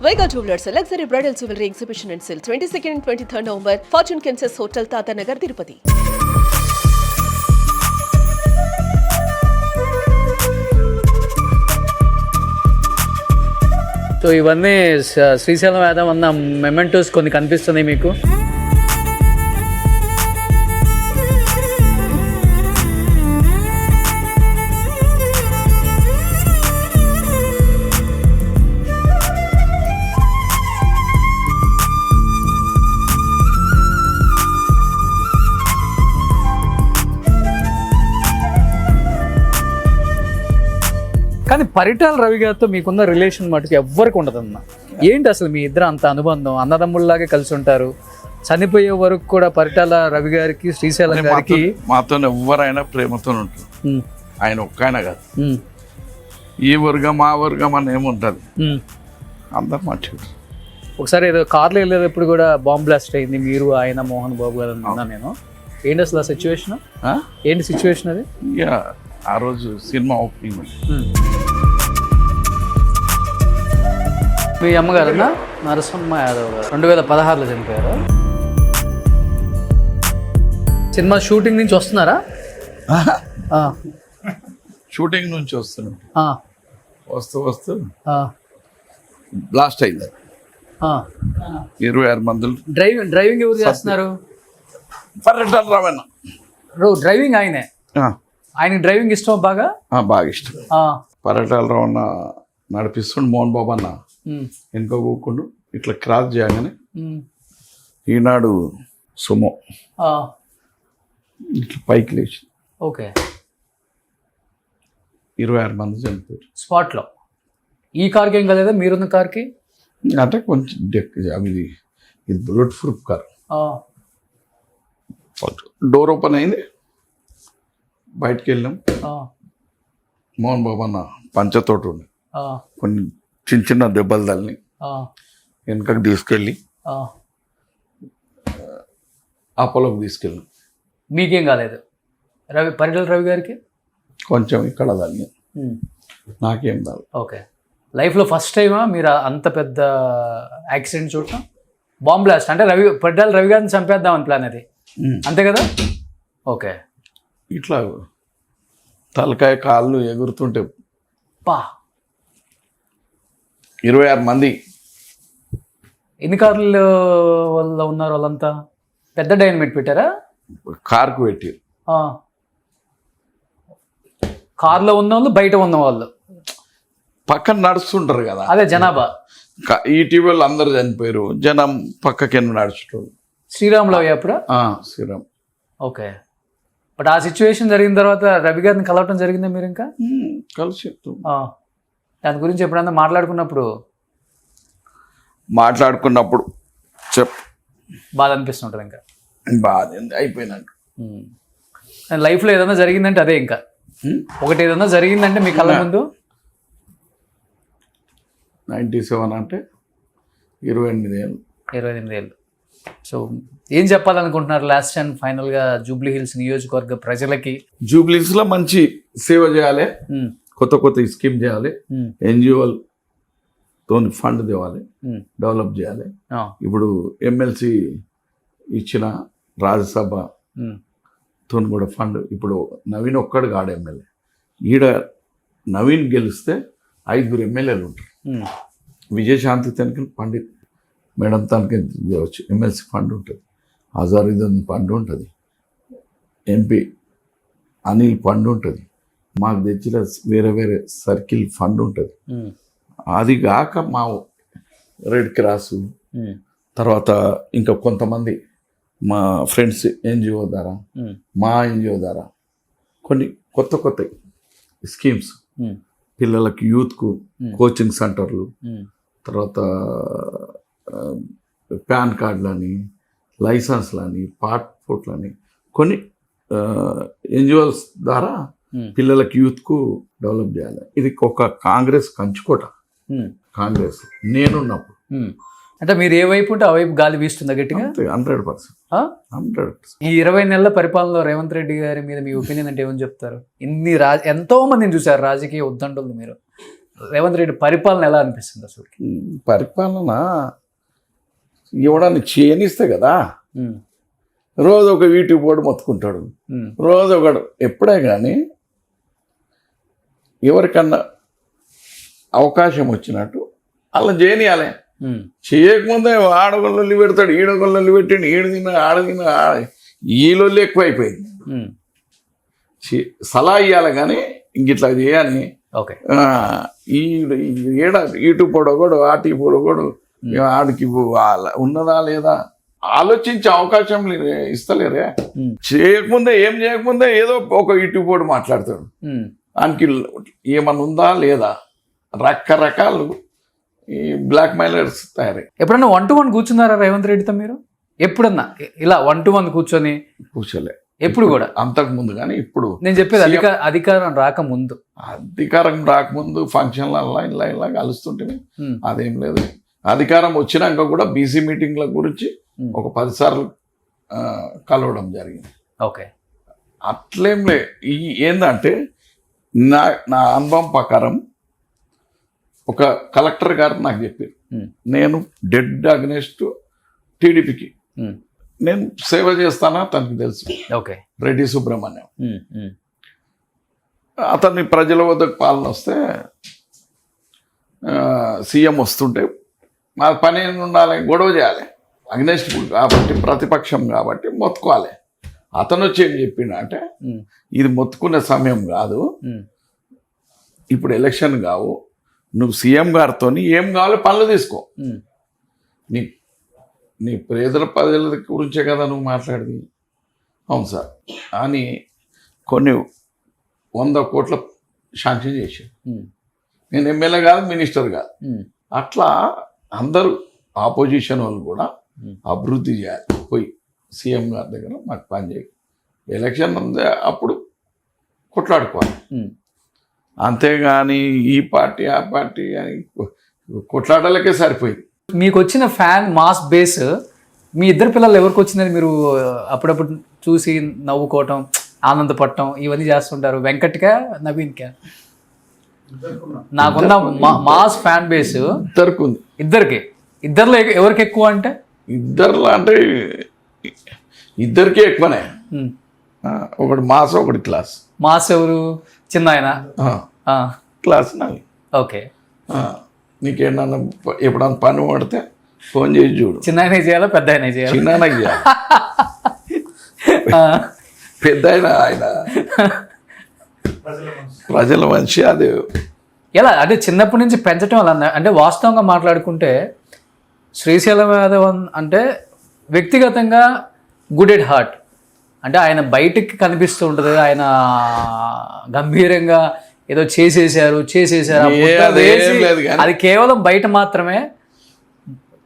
Vega Jewelers, a luxury bridal jewelry exhibition and sale 22nd and 23rd November, Fortune Kansas Hotel, Tata Nagar, Tirupati. So ఇవన్నీ శ్రీశైలం వేదం అన్న mementos కొన్ని కనిపిస్తున్నాయి మీకు. కానీ పరిటాల రవి గారితో మీకున్న రిలేషన్ మటుకు ఎవ్వరికి ఉండదన్న. ఏంటి అసలు మీ ఇద్దరు అంత అనుబంధం? అన్నదమ్ముల్లాగే కలిసి ఉంటారు. చనిపోయే వరకు కూడా పరిటాల రవి గారికి శ్రీశైలం గారికి మాతో ఎవరైనా ప్రేమతో ఉంటారు. ఆయన ఒక్కైనా కాదు, ఈ వర్గం ఆ వర్గం అని ఏముంటుంది, అందరు మంచిగా. ఒకసారి ఏదో కార్లో వెళ్ళేటప్పుడు కూడా బాంబ్ బ్లాస్ట్ అయింది, మీరు ఆయన మోహన్ బాబు గారు అన్నా. నేను ఏంటి అసలు ఆ సిచ్యువేషన్? ఏంటి సిచ్యువేషన్ అది? ఇక ఆ రోజు సినిమా ఓపెనింగ్. మీ అమ్మగారన్నా నరసింహ యాదవ్ గారు 2016లో చనిపోయారు. సినిమా షూటింగ్ నుంచి వస్తున్నారా? షూటింగ్ నుంచి వస్తున్నాం, వస్తూ బ్లాస్ట్ అయింది. 26 మందులు. డ్రైవింగ్ ఎవరు చేస్తున్నారు? పరిటాల రవణ డ్రైవింగ్ ఆయనే. ఆయనకి డ్రైవింగ్ ఇష్టం బాగా ఇష్టం. పరిటాల రవణ నడిపిస్తుండు, మోహన్ బాబు అన్న వెనుక కూకుండు ఇట్లా క్రాస్ చేయగానే ఈనాడు సుమో ఇట్లా పైకి లేచి ఓకే 26 మంది చనిపోయారు స్పాట్లో. ఈ కార్కి ఏం కలేదా? మీరున్న కార్కి అంటే కొంచెం ఇది bullet proof car. Door open అయింది, బయటకు వెళ్ళాం. మోహన్ బాబు అన్న పంచతోటి ఉండి కొన్ని చిన్న చిన్న దెబ్బలు తల్లి వెనకకి తీసుకెళ్ళి అపోలోకి తీసుకెళ్ళాం. మీకేం కాలేదు? పరిటాల రవి గారికి కొంచెం ఇక్కడ తల్లి, నాకేం కాదు. ఓకే. లైఫ్లో ఫస్ట్ టైమా మీరు అంత పెద్ద యాక్సిడెంట్ చూడటం? బాంబ్ బ్లాస్ట్ అంటే పరిటాల రవి గారిని చంపేద్దామని ప్లాన్ అది, అంతే కదా? ఓకే. ఇట్లా తలకాయ కాళ్ళు ఎగురుతుంటే 26 మంది. ఎన్ని కార్లు వల్ల ఉన్నారు వాళ్ళంతా? పెద్ద డైనమైట్ పెట్టారా? కార్కు పెట్టి కార్లో ఉన్న వాళ్ళు, బయట ఉన్న వాళ్ళు పక్కన నడుస్తుంటారు కదా, అదే జనాభా. ఈటీవీలో అందరు చనిపోయారు, జనం పక్కకి నడుచుంటారు. శ్రీరాములు అప్పుడు శ్రీరామ్. ఓకే. బట్ ఆ సిచ్యువేషన్ జరిగిన తర్వాత రవి గారిని కలవటం జరిగిందా మీరు? ఇంకా కలిసి దాని గురించి ఎప్పుడన్నా మాట్లాడుకున్నప్పుడు బాధ అనిపిస్తుంటుంది. ఇంకా బాధ అయిపోయినాక లైఫ్లో ఏదైనా జరిగిందంటే అదే. ఇంకా ఒకటి ఏదైనా జరిగిందంటే మీ కళ్ళ ముందు 97 అంటే 28 ఏళ్ళు. 28 ఏళ్ళు. సో ఏం చెప్పాలనుకుంటున్నారు లాస్ట్ అండ్ ఫైనల్గా జూబ్లీ హిల్స్ నియోజకవర్గ ప్రజలకి? జూబ్లీ హిల్స్ లో మంచి సేవ చేయాలి, కొత్త స్కీమ్ చేయాలి, ఎన్జిఓలతో ఫండ్ తేవాలి, డెవలప్ చేయాలి. ఇప్పుడు ఎమ్మెల్సీ ఇచ్చిన రాజ్యసభతో కూడా ఫండ్. ఇప్పుడు నవీన్ ఒక్కడు కాడు ఎమ్మెల్యే. ఈడ నవీన్ గెలిస్తే 5 ఎమ్మెల్యేలు ఉంటారు. విజయశాంతి తనకి పండిత్ మేడం తనకి ఎమ్మెల్సీ ఫండ్ ఉంటుంది, అజారుద్దీన్ ఫండ్ ఉంటుంది, ఎంపీ అనిల్ ఫండ్ ఉంటుంది, మాకు తెచ్చిన వేరే సర్కిల్ ఫండ్ ఉంటుంది. అది కాక మా రెడ్ క్రాస్ తర్వాత ఇంకా కొంతమంది మా ఫ్రెండ్స్ ఎన్జిఓ ద్వారా, మా ఎన్జిఓ ద్వారా కొన్ని కొత్త స్కీమ్స్, పిల్లలకి యూత్కు కోచింగ్ సెంటర్లు, తర్వాత పాన్ కార్డులని, లైసెన్స్లని, పాస్పోర్ట్లని కొన్ని ఎన్జిఓస్ ద్వారా పిల్లలకి యూత్కు డెవలప్ చేయాలి. ఇది ఒక కాంగ్రెస్ కంచుకోట. కాంగ్రెస్ నేనున్నప్పుడు అంటే మీరు ఏ వైపు ఉంటే ఆ వైపు గాలి వీస్తుందా గట్టిగా? 100%. ఈ 20 నెలల పరిపాలనలో రేవంత్ రెడ్డి గారి మీద మీ ఒపీనియన్ అంటే ఏమని చెప్తారు? ఎంతో మందిని చూసారు రాజకీయ ఉద్దండులు మీరు. రేవంత్ రెడ్డి పరిపాలన ఎలా అనిపిస్తుంది అసలు? పరిపాలన ఇవ్వడానికి చేయనిస్తే కదా. రోజు ఒక యూట్యూబ్ వాడు మొత్తుకుంటాడు, రోజు ఒకడు. ఎప్పుడే కానీ ఎవరికన్నా అవకాశం వచ్చినట్టు అలా చేయనియాలి. చేయకముందే ఆడగొల్లు పెడతాడు, ఈడగొల్లు పెట్టండి, ఈడు తిన్నా ఆడ తిన్నా, ఈ లొల్లి ఎక్కువైపోయింది. సలహా ఇవ్వాలి కానీ ఇంక ఇట్లా చేయాలి. ఓకే, ఏడ ఇటు పొడగొడు ఆటి పొడగొడు ఆడికి ఉన్నదా లేదా ఆలోచించే అవకాశం ఇస్తలేరే. చేయకముందే ఏం చేయకముందే ఏదో ఒక ఇటు పోడు మాట్లాడతాడు. దానికి ఏమన్నా ఉందా లేదా రకరకాలు ఈ బ్లాక్ మెయిలర్స్ తయారై. ఎప్పుడన్నా 1-to-1 కూర్చున్నారా రేవంత్ రెడ్డితో మీరు? ఎప్పుడన్నా ఇలా 1-to-1 కూర్చోలే ఎప్పుడు కూడా? అంతకు ముందు. కానీ ఇప్పుడు నేను చెప్పేది అధికారం రాకముందు. అధికారం రాకముందు ఫంక్షన్ల ఇలా కలుస్తుంటే అదేం లేదు. అధికారం వచ్చినాక కూడా బీసీ మీటింగ్ల గురించి ఒక 10 సార్లు కలవడం జరిగింది. ఓకే, అట్లేం లే. ఏందంటే నా అనుభవం ప్రకారం ఒక కలెక్టర్ గారు నాకు చెప్పారు, నేను డెడ్ అగ్నెస్ట్ టీడీపీకి నేను సేవ చేస్తానా తనకు తెలుసు. ఓకే, రెడ్డి సుబ్రహ్మణ్యం అతన్ని ప్రజల వద్దకు పాలన వస్తే సీఎం వస్తుంటే మా పని ఏమి ఉండాలి, గొడవ చేయాలి. అగ్నెస్ట్ కాబట్టి ప్రతిపక్షం కాబట్టి మొత్తుకోవాలి. అతను వచ్చి ఏం చెప్పిండు అంటే, ఇది మొత్తుకునే సమయం కాదు, ఇప్పుడు ఎలక్షన్ కావు, నువ్వు సీఎం గారితో ఏం కావాలో పనులు తీసుకో, నీ పేదల ప్రజల గురించే కదా నువ్వు మాట్లాడింది. అవును సార్ అని కొన్ని 100 కోట్ల శాంక్షన్ చేశాను. నేను ఎమ్మెల్యే కాదు, మినిస్టర్ కాదు. అట్లా అందరూ ఆపోజిషన్ వాళ్ళు కూడా అభివృద్ధి చేయాలి. పోయి సీఎం గారి దగ్గర మాకు పని చేయాలి, ఎలక్షన్ ఉందే అప్పుడు కొట్లాడుకోవాలి. అంతేగాని ఈ పార్టీ ఆ పార్టీ అని కొట్లాడాలకే సరిపోయింది. మీకు వచ్చిన ఫ్యాన్ మాస్ బేస్ మీ ఇద్దరు పిల్లలు ఎవరికి వచ్చిందని మీరు అప్పుడప్పుడు చూసి నవ్వుకోవటం, ఆనందపడటం ఇవన్నీ చేస్తుంటారు? వెంకట్కా, నవీన్కా? నాకున్న మాస్ ఫ్యాన్ బేస్ ఇద్దరికి. ఇద్దరిలో ఎవరికి ఎక్కువ అంటే? ఇద్దరులో అంటే ఇద్దరికి ఎక్కువనే. ఒకటి మాస్, ఒకటి క్లాస్. మాస్ ఎవరు? చిన్న ఆయన క్లాస్ నావి. ఓకే, నీకేమన్నా ఎప్పుడన్నా పని పడితే ఫోన్ చేసి చూడు. చిన్న ఆయన చేయాలా, పెద్ద ఆయన చేయాలి? చిన్న ఆయనకి చేయాలి, పెద్ద ఆయన ప్రజల మనిషి. అది ఎలా అంటే చిన్నప్పటి నుంచి పెంచడం అలా అంటే వాస్తవంగా మాట్లాడుకుంటే శ్రీశైలం యాదవ్ అంటే వ్యక్తిగతంగా గుడ్ ఎట్ హార్ట్. అంటే ఆయన బయటికి కనిపిస్తూ ఉంటుంది, ఆయన గంభీరంగా ఏదో చేసేసారు అది కేవలం బయట మాత్రమే.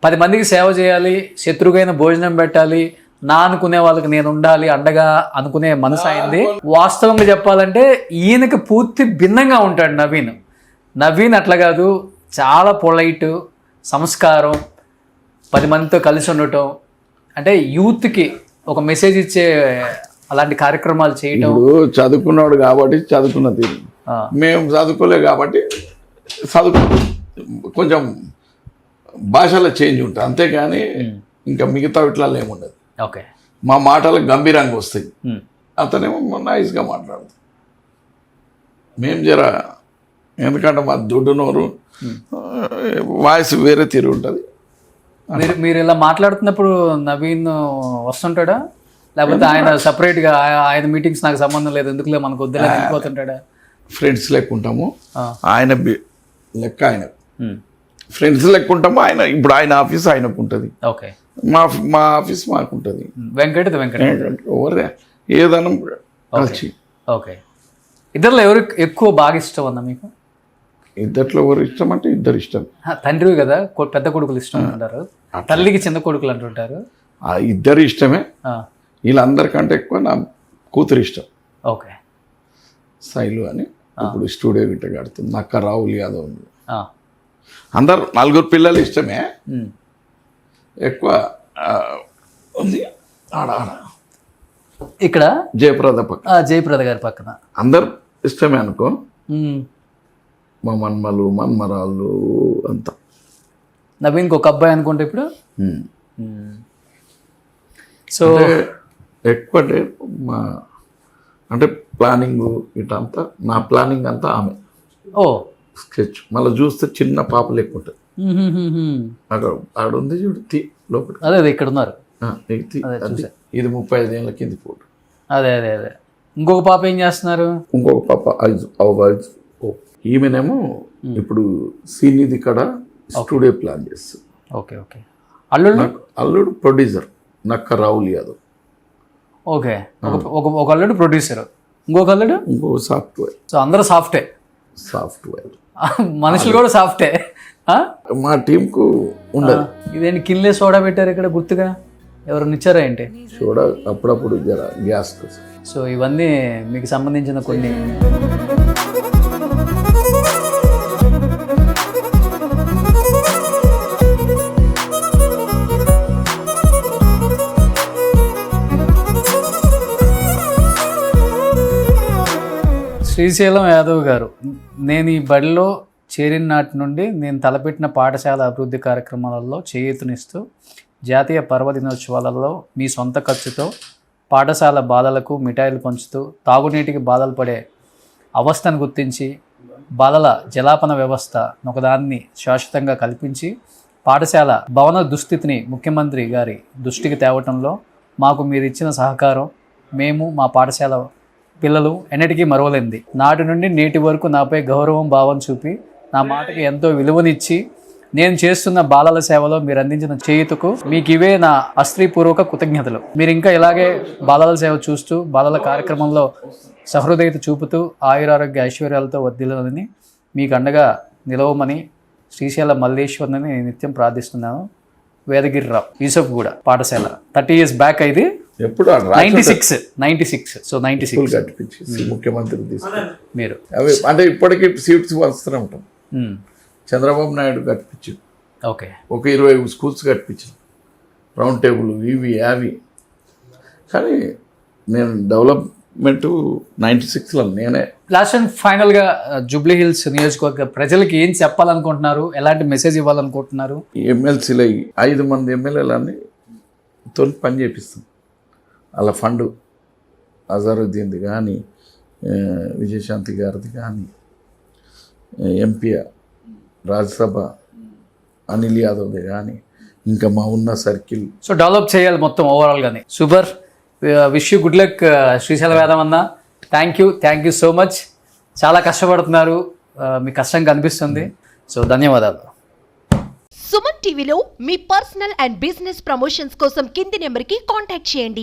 10 మందికి సేవ చేయాలి, శత్రుగైన భోజనం పెట్టాలి, నా అనుకునే వాళ్ళకి నేను ఉండాలి అండగా అనుకునే మనసు అయింది. వాస్తవంగా చెప్పాలంటే ఈయనకి పూర్తి భిన్నంగా ఉంటాడు నవీన్ అట్లా కాదు, చాలా పొలైట్, సంస్కారం, 10 మందితో కలిసి ఉండటం, అంటే యూత్కి ఒక మెసేజ్ ఇచ్చే అలాంటి కార్యక్రమాలు చేయటం. చదువుకున్నాడు కాబట్టి చదువుకున్న తీరు, మేము చదువుకోలే కాబట్టి కొంచెం భాషలో చేంజ్ ఉంటుంది అంతేగాని ఇంకా మిగతా ఇట్లా ఏముండదు. ఓకే, మా మాటలకు గంభీరంగా వస్తాయి, అతనేమో నైస్గా మాట్లాడుతాం. మేము ఎందుకంటే మా దుడ్డు నోరు వాయిస్ వేరే తీరు ఉంటుంది. మీరు ఇలా మాట్లాడుతున్నప్పుడు నవీన్ వస్తుంటాడా, లేకపోతే ఆయన సపరేట్గా ఆయన మీటింగ్స్ నాకు సంబంధం లేదు ఎందుకులే మనకు వద్దులే వెళ్ళిపోతుంటాడా? ఫ్రెండ్స్ లెక్క ఉంటాము, ఆయన లెక్క ఆయన ఫ్రెండ్స్ లెక్క ఉంటాము. ఆయన ఇప్పుడు ఆయన ఆఫీస్ ఆయనకు ఉంటుంది, ఓకే, మా ఆఫీస్ మాకు ఉంటుంది. వెంకట ఎవరే ఏదన్నా కలిసి. ఓకే, ఇద్దరులో ఎవరు ఎక్కువ బాగా ఇష్టం అన్న మీకు? ఇద్దట్లో ఎవరు ఇష్టం అంటే ఇద్దరు ఇష్టం. తండ్రి కదా, పెద్ద కొడుకులు ఇష్టం అంటారు, తల్లికి చిన్న కొడుకులు అంటుంటారు. ఇద్దరు ఇష్టమే. వీళ్ళందరికంటే ఎక్కువ నా కూతురు ఇష్టం. ఓకే, శైలు అని ఇప్పుడు స్టూడియో గిట్ట కడుతుంది. నక్క రాహుల్ యాదవ్ ఉంది. అందరు 4 పిల్లలు ఇష్టమే. ఎక్కువ ఉంది ఆడ ఇక్కడ జయప్రద పక్కన, జయప్రద గారి పక్కన అందరు ఇష్టమే అనుకో. మా మన్మలు మన్మరాళ్ళు అంతా. నవీన్కి ఒక అబ్బాయి అనుకుంటే ఇప్పుడు. సో ఎక్కువ మా అంటే ప్లానింగ్ ఇటంతా నా ప్లానింగ్ అంతా ఆమె ఓ స్కెచ్. మళ్ళీ చూస్తే చిన్న పాప లెక్క ఉంటుంది అక్కడ ఆడ ఉంది చూడు తీ లోపల. అదే అదే ఇక్కడ ఉన్నారు. ఇది 35 ఏళ్ళ కింది ఫోటో. అదే అదే అదే. ఇంకొక పాప ఏం చేస్తున్నారు? ఇంకొక పాప ఈమెనేమో ఇప్పుడు సీనిది ఇక్కడ స్టూడియో ప్లాన్ చేస్తుంది. Okay okay. అల్లుడు? అల్లుడు ప్రొడ్యూసర్ నక్క రాహుల్ యాదవ్. ఓకే. ఒక అల్లుడు ప్రొడ్యూసర్, ఇంకొక అల్లుడు ఇంకొక సాఫ్ట్వేర్. సో అందరూ సాఫ్ట్వేర్. మనుషులు కూడా సాఫ్టే. మా టీంకు ఉండదు. ఇదేంటి కిన్లే సోడా పెట్టారు ఇక్కడ గుర్తుగా? ఎవరైనా ఇచ్చారా ఏంటి? సోడా అప్పుడప్పుడు గ్యాస్ కోసం. సో ఇవన్నీ మీకు సంబంధించిన కొన్ని. శ్రీశైలం యాదవ్ గారు, నేను ఈ బడిలో చేరిన నాటి నుండి నేను తలపెట్టిన పాఠశాల అభివృద్ధి కార్యక్రమాలలో చేయూతనిస్తూ జాతీయ పర్వదినోత్సవాలలో మీ సొంత ఖర్చుతో పాఠశాల బాలలకు మిఠాయిలు పంచుతూ తాగునీటికి బాధలు పడే అవస్థను గుర్తించి బాలల జలాపన వ్యవస్థ ఒకదాన్ని శాశ్వతంగా కల్పించి పాఠశాల భవన దుస్థితిని ముఖ్యమంత్రి గారి దృష్టికి తేవటంలో మాకు మీరు ఇచ్చిన సహకారం మేము మా పాఠశాల పిల్లలు ఎన్నటికీ మరవలేంది. నాటి నుండి నేటి వరకు నాపై గౌరవం భావం చూపి నా మాటకి ఎంతో విలువనిచ్చి నేను చేస్తున్న బాలల సేవలో మీరు అందించిన చేయుతకు మీకు ఇవే నా అస్త్రీపూర్వక కృతజ్ఞతలు. మీరు ఇంకా ఇలాగే బాలల సేవ చూస్తూ బాలల కార్యక్రమంలో సహృదయత చూపుతూ ఆయురారోగ్య ఐశ్వర్యాలతో వర్ధిల్లాలని మీకు అండగా నిలవమని శ్రీశైల మల్లేశ్వరిని నేను నిత్యం ప్రార్థిస్తున్నాను. వేదగిరిరావు, యూసఫ్ కూడా పాఠశాల 30 years బ్యాక్. ఇది ఎప్పుడు 96. సో 96 కట్టించి ముఖ్యమంత్రి తీసుకుని మీరు అవి అంటే ఇప్పటికీ సీట్స్ వస్తూనే ఉంటాం. చంద్రబాబు నాయుడు కట్టించు. ఓకే. ఒక 20 స్కూల్స్ కట్టించాను, రౌండ్ టేబుల్ ఇవి అవి. కానీ నేను డెవలప్మెంట్ 96లో నేనే. లాస్ట్ అండ్ ఫైనల్గా జూబ్లీ హిల్స్ నియోజకవర్గ ప్రజలకి ఏం చెప్పాలనుకుంటున్నారు? ఎలాంటి మెసేజ్ ఇవ్వాలనుకుంటున్నారు? ఎమ్మెల్సీలో 5 మంది ఎమ్మెల్యేలని తో పని చేపిస్తాం. అలా ఫండు అజరుద్దీన్ది కానీ, విజయశాంతి గారిది కానీ, ఎంపీ రాజ్యసభ అనిల్ యాదవ్ది కానీ, ఇంకా మా ఉన్న సర్కిల్. సో డెవలప్ చేయాలి మొత్తం ఓవరాల్గానే. Super. Wish you good luck Srisailam Yadav అన్న. Thank you so much. చాలా కష్టపడుతున్నారు, మీ కష్టం కనిపిస్తుంది. సో ధన్యవాదాలు. సుమన్ టీవీలో మీ పర్సనల్ అండ్ బిజినెస్ ప్రమోషన్స్ కోసం కింది నెంబర్కి కాంటాక్ట్ చేయండి.